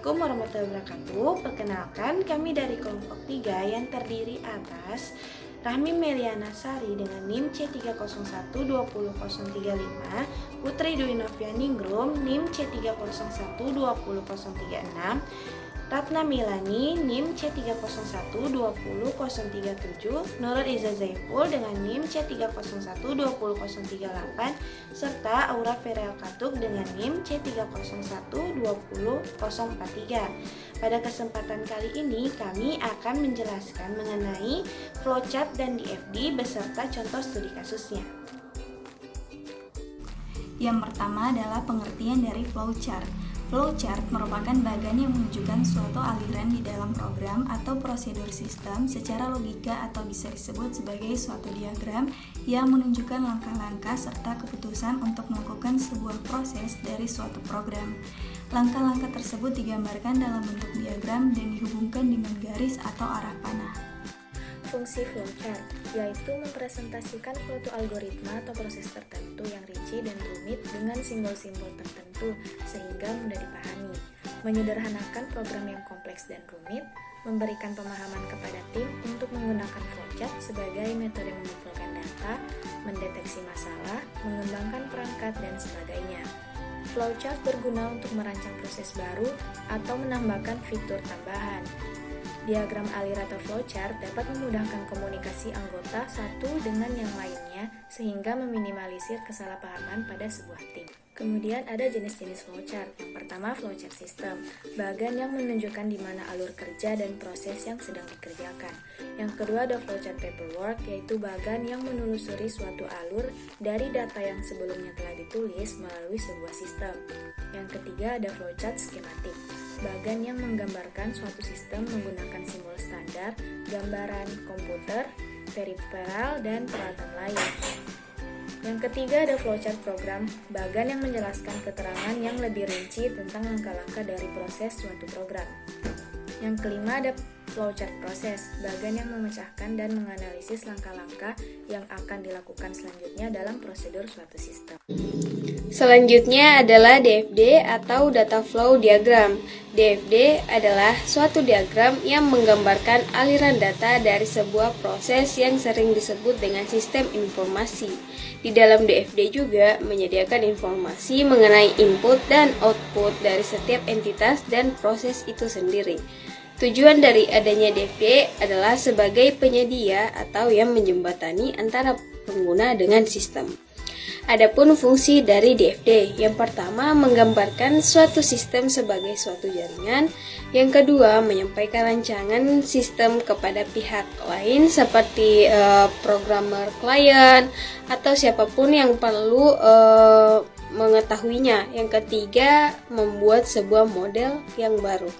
Assalamualaikum warahmatullahi wabarakatuh. Perkenalkan, kami dari kelompok 3 yang terdiri atas Rahmi Meliana Sari dengan NIM C301-20035, Putri Dwi Novianingrum NIM C301-20036, Ratna Milani NIM C301-20037, Nurul Iza Zaiful dengan NIM C301-20038, serta Aura Feral Katuk dengan NIM C301-20043. Pada kesempatan kali ini kami akan menjelaskan mengenai flowchart dan DFD beserta contoh studi kasusnya. Yang pertama adalah pengertian dari flowchart. Flowchart merupakan bagan yang menunjukkan suatu aliran di dalam program atau prosedur sistem secara logika atau bisa disebut sebagai suatu diagram yang menunjukkan langkah-langkah serta keputusan untuk melakukan sebuah proses dari suatu program. Langkah-langkah tersebut digambarkan dalam bentuk diagram dan dihubungkan dengan garis atau arah panah. Fungsi flowchart yaitu mempresentasikan suatu algoritma atau proses tertentu yang rinci dan rumit dengan simbol-simbol tertentu sehingga mudah dipahami, menyederhanakan program yang kompleks dan rumit, memberikan pemahaman kepada tim untuk menggunakan flowchart sebagai metode mengumpulkan data, mendeteksi masalah, mengembangkan perangkat, dan sebagainya. Flowchart berguna untuk merancang proses baru atau menambahkan fitur tambahan. Diagram alir atau flowchart dapat memudahkan komunikasi anggota satu dengan yang lainnya sehingga meminimalisir kesalahpahaman pada sebuah tim. Kemudian ada jenis-jenis flowchart. Yang pertama, flowchart system, bagan yang menunjukkan di mana alur kerja dan proses yang sedang dikerjakan. Yang kedua ada flowchart paperwork, yaitu bagan yang menelusuri suatu alur dari data yang sebelumnya telah ditulis melalui sebuah sistem. Yang ketiga ada flowchart schematic, bagan yang menggambarkan suatu sistem menggunakan simbol standar, gambaran komputer, peripheral, dan peralatan lain. Yang ketiga ada flowchart program, bagan yang menjelaskan keterangan yang lebih rinci tentang langkah-langkah dari proses suatu program. Yang kelima ada flowchart proses, bagan yang memecahkan dan menganalisis langkah-langkah yang akan dilakukan selanjutnya dalam prosedur suatu sistem. Selanjutnya adalah DFD atau Data Flow Diagram. DFD adalah suatu diagram yang menggambarkan aliran data dari sebuah proses yang sering disebut dengan sistem informasi. Di dalam DFD juga menyediakan informasi mengenai input dan output dari setiap entitas dan proses itu sendiri. Tujuan dari adanya DFD adalah sebagai penyedia atau yang menjembatani antara pengguna dengan sistem. Adapun fungsi dari DFD, yang pertama menggambarkan suatu sistem sebagai suatu jaringan, yang kedua menyampaikan rancangan sistem kepada pihak lain seperti programmer klien atau siapapun yang perlu mengetahuinya, yang ketiga membuat sebuah model yang baru.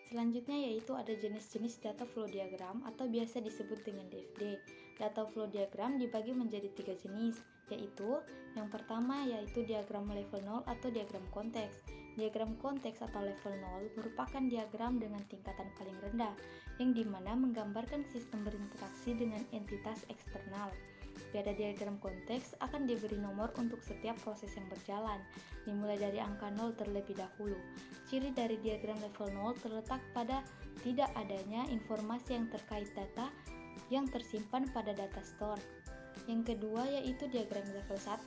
Selanjutnya yaitu ada jenis-jenis data flow diagram atau biasa disebut dengan DFD. Data flow diagram dibagi menjadi 3 jenis, yaitu yang pertama yaitu diagram level 0 atau diagram konteks. Diagram konteks atau level 0 merupakan diagram dengan tingkatan paling rendah, yang dimana menggambarkan sistem berinteraksi dengan entitas eksternal. Pada diagram konteks akan diberi nomor untuk setiap proses yang berjalan, dimulai dari angka 0 terlebih dahulu. Ciri dari diagram level 0 terletak pada tidak adanya informasi yang terkait data yang tersimpan pada data store. Yang kedua yaitu diagram level 1.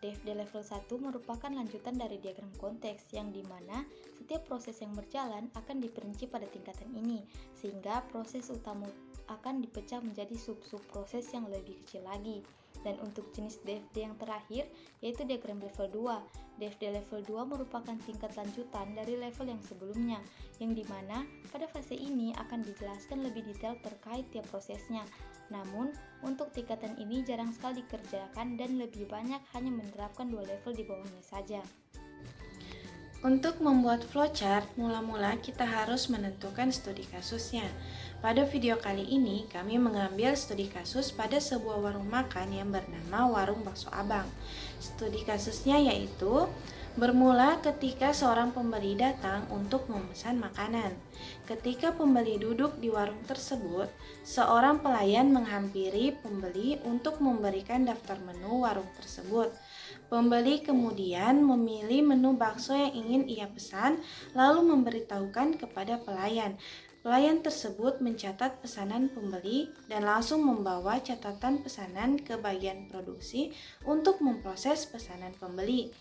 DFD level 1 merupakan lanjutan dari diagram konteks yang dimana setiap proses yang berjalan akan diperinci pada tingkatan ini, sehingga proses utama akan dipecah menjadi sub-sub proses yang lebih kecil lagi. Dan untuk jenis DFD yang terakhir yaitu diagram level 2. DFD level 2 merupakan tingkat lanjutan dari level yang sebelumnya, yang dimana pada fase ini akan dijelaskan lebih detail terkait tiap prosesnya. Namun, untuk tingkatan ini jarang sekali dikerjakan dan lebih banyak hanya menerapkan 2 level di bawahnya saja. Untuk membuat flowchart, mula-mula kita harus menentukan studi kasusnya. Pada video kali ini, kami mengambil studi kasus pada sebuah warung makan yang bernama Warung Bakso Abang. Studi kasusnya yaitu bermula ketika seorang pembeli datang untuk memesan makanan. Ketika pembeli duduk di warung tersebut, seorang pelayan menghampiri pembeli untuk memberikan daftar menu warung tersebut. Pembeli kemudian memilih menu bakso yang ingin ia pesan, lalu memberitahukan kepada pelayan. Pelayan tersebut mencatat pesanan pembeli dan langsung membawa catatan pesanan ke bagian produksi untuk memproses pesanan pembeli.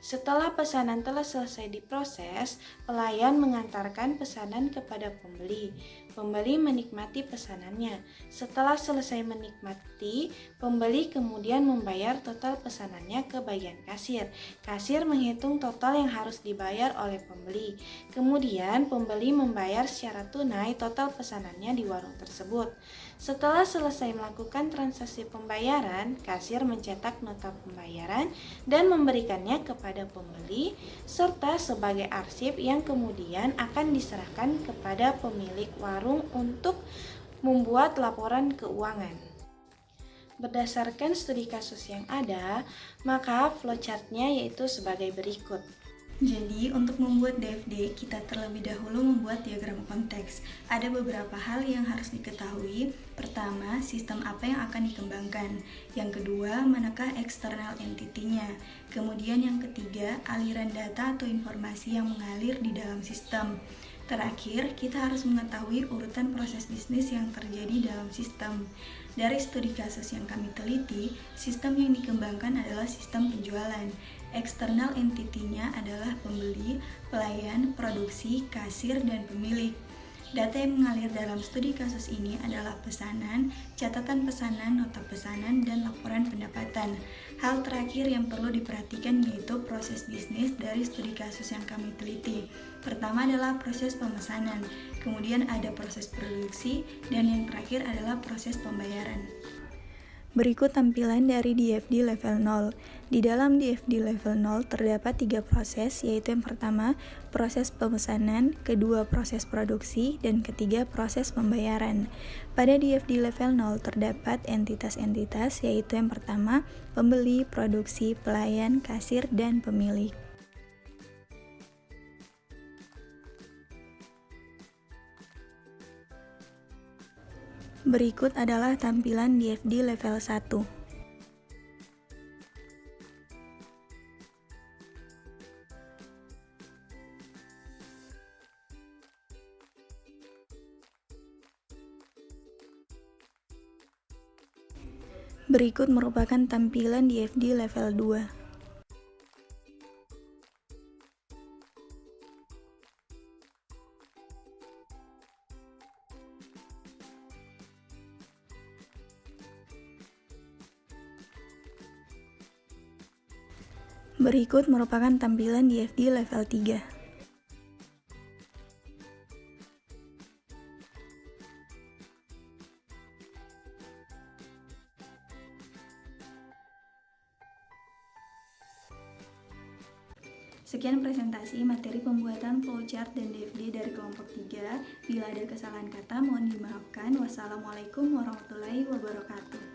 Setelah pesanan telah selesai diproses, pelayan mengantarkan pesanan kepada pembeli. Pembeli menikmati pesanannya. Setelah selesai menikmati, pembeli kemudian membayar total pesanannya ke bagian kasir. Kasir menghitung total yang harus dibayar oleh pembeli. Kemudian pembeli membayar secara tunai total pesanannya di warung tersebut. Setelah selesai melakukan transaksi pembayaran, kasir mencetak nota pembayaran dan memberikannya kepada pembeli serta sebagai arsip yang kemudian akan diserahkan kepada pemilik warung untuk membuat laporan keuangan. Berdasarkan studi kasus yang ada, maka flowchart-nya yaitu sebagai berikut. Jadi, untuk membuat DFD, kita terlebih dahulu membuat diagram konteks. Ada beberapa hal yang harus diketahui. Pertama, sistem apa yang akan dikembangkan. Yang kedua, manakah external entity-nya. Kemudian yang ketiga, aliran data atau informasi yang mengalir di dalam sistem. Terakhir, kita harus mengetahui urutan proses bisnis yang terjadi dalam sistem. Dari studi kasus yang kami teliti, sistem yang dikembangkan adalah sistem penjualan. External entity-nya adalah pembeli, pelayan, produksi, kasir, dan pemilik. Data yang mengalir dalam studi kasus ini adalah pesanan, catatan pesanan, nota pesanan, dan laporan pendapatan. Hal terakhir yang perlu diperhatikan yaitu proses bisnis dari studi kasus yang kami teliti. Pertama adalah proses pemesanan, kemudian ada proses produksi, dan yang terakhir adalah proses pembayaran. Berikut tampilan dari DFD level 0. Di dalam DFD level 0 terdapat 3 proses, yaitu yang pertama proses pemesanan, kedua proses produksi, dan ketiga proses pembayaran. Pada DFD level 0 terdapat entitas-entitas, yaitu yang pertama pembeli, produksi, pelayan, kasir, dan pemilik. Berikut adalah tampilan DFD level 1. Berikut merupakan tampilan DFD level 2. Berikut merupakan tampilan DFD level 3. Sekian presentasi materi pembuatan flowchart dan DFD dari kelompok 3. Bila ada kesalahan kata mohon dimaafkan. Wassalamualaikum warahmatullahi wabarakatuh.